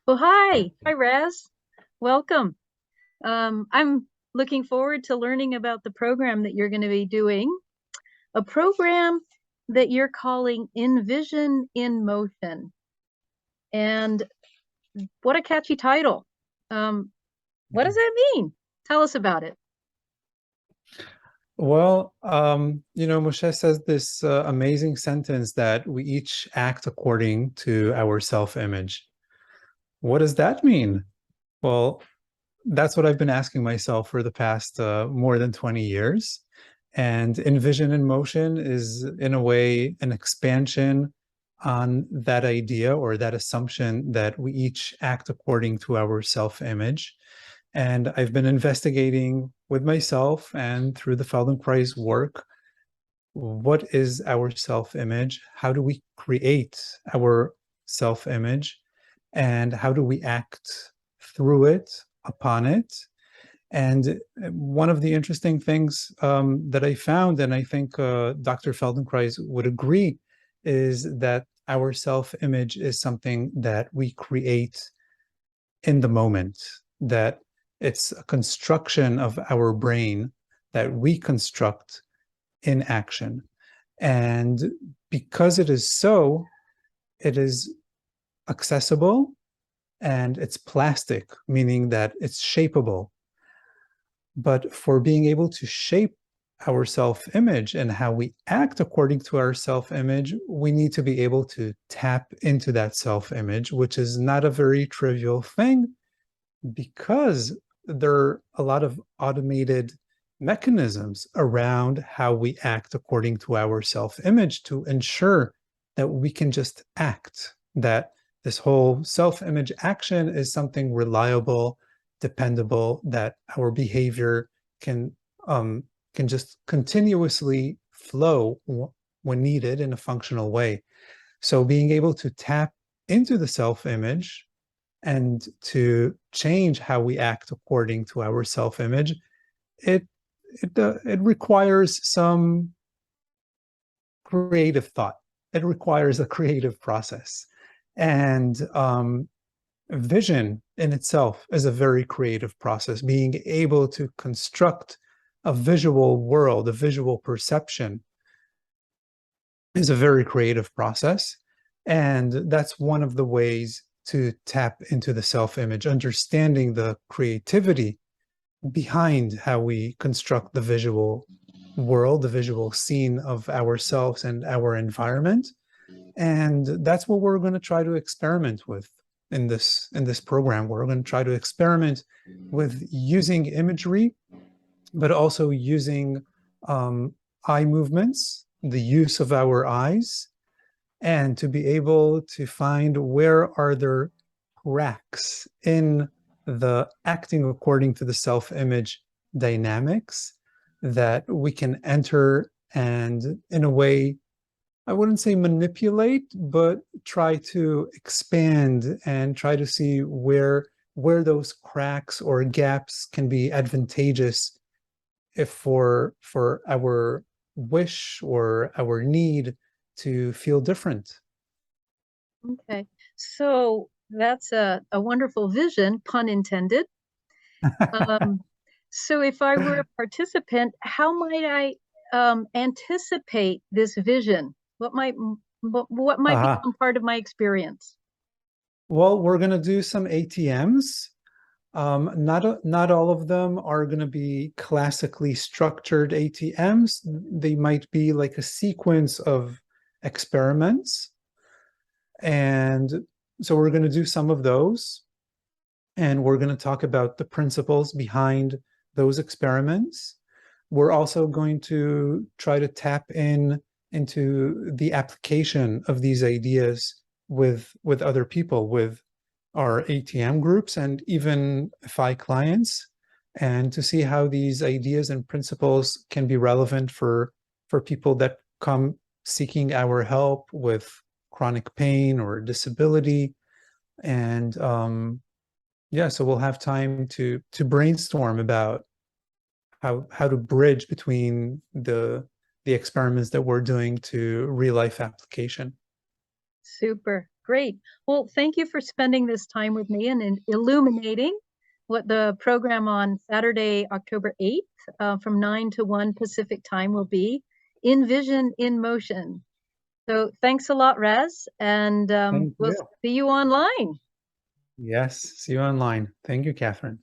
Well, hi, Raz. Welcome. I'm looking forward to learning about the program that you're going to be doing, a program that you're calling Envision in Motion. And what a catchy title. What does that mean? Tell us about it. Well, Moshe says this amazing sentence that we each act according to our self-image. What does that mean? Well, that's what I've been asking myself for the past more than 20 years. And Envision in Motion is, in a way, an expansion on that idea or that assumption that we each act according to our self-image. And I've been investigating with myself and through the Feldenkrais work, what is our self-image? How do we create our self-image? And how do we act through it, upon it? And one of the interesting things that I found, and I think Dr. Feldenkrais would agree, is that our self-image is something that we create in the moment, that it's a construction of our brain that we construct in action. And because it is so, it is accessible and it's plastic, meaning that it's shapeable. But for being able to shape our self-image and how we act according to our self-image, we need to be able to tap into that self-image, which is not a very trivial thing because there are a lot of automated mechanisms around how we act according to our self-image to ensure that we can just act, that this whole self-image action is something reliable, dependable, that our behavior can just continuously flow when needed in a functional way. So being able to tap into the self-image and to change how we act according to our self-image, it requires some creative thought. It requires a creative process. And vision in itself is a very creative process. Being able to construct a visual world, a visual perception, is a very creative process. And that's one of the ways to tap into the self-image, understanding the creativity behind how we construct the visual world, the visual scene of ourselves and our environment. And that's what we're going to try to experiment with in this program. We're going to try to experiment with using imagery, but also using eye movements, the use of our eyes, and to be able to find where are there cracks in the acting according to the self-image dynamics that we can enter and, in a way, I wouldn't say manipulate, but try to expand and try to see where those cracks or gaps can be advantageous if for our wish or our need to feel different. Okay. So that's a wonderful vision, pun intended. Um, so if I were a participant, how might I anticipate this vision? What might Uh-huh. become part of my experience? Well, we're going to do some ATMs. Not all of them are going to be classically structured ATMs. They might be like a sequence of experiments. And so we're going to do some of those. And we're going to talk about the principles behind those experiments. We're also going to try to tap into the application of these ideas with other people, with our ATM groups and even FI clients, and to see how these ideas and principles can be relevant for people that come seeking our help with chronic pain or disability. And yeah, so we'll have time to brainstorm about how to bridge between the experiments that we're doing to real life application. Super. Great. Well, thank you for spending this time with me and illuminating what the program on Saturday, October 8th, from 9 to 1 Pacific time will be, In Vision, in Motion. So thanks a lot, Raz, and Thank we'll you. see you online. Yes, see you online. Thank you, Catherine.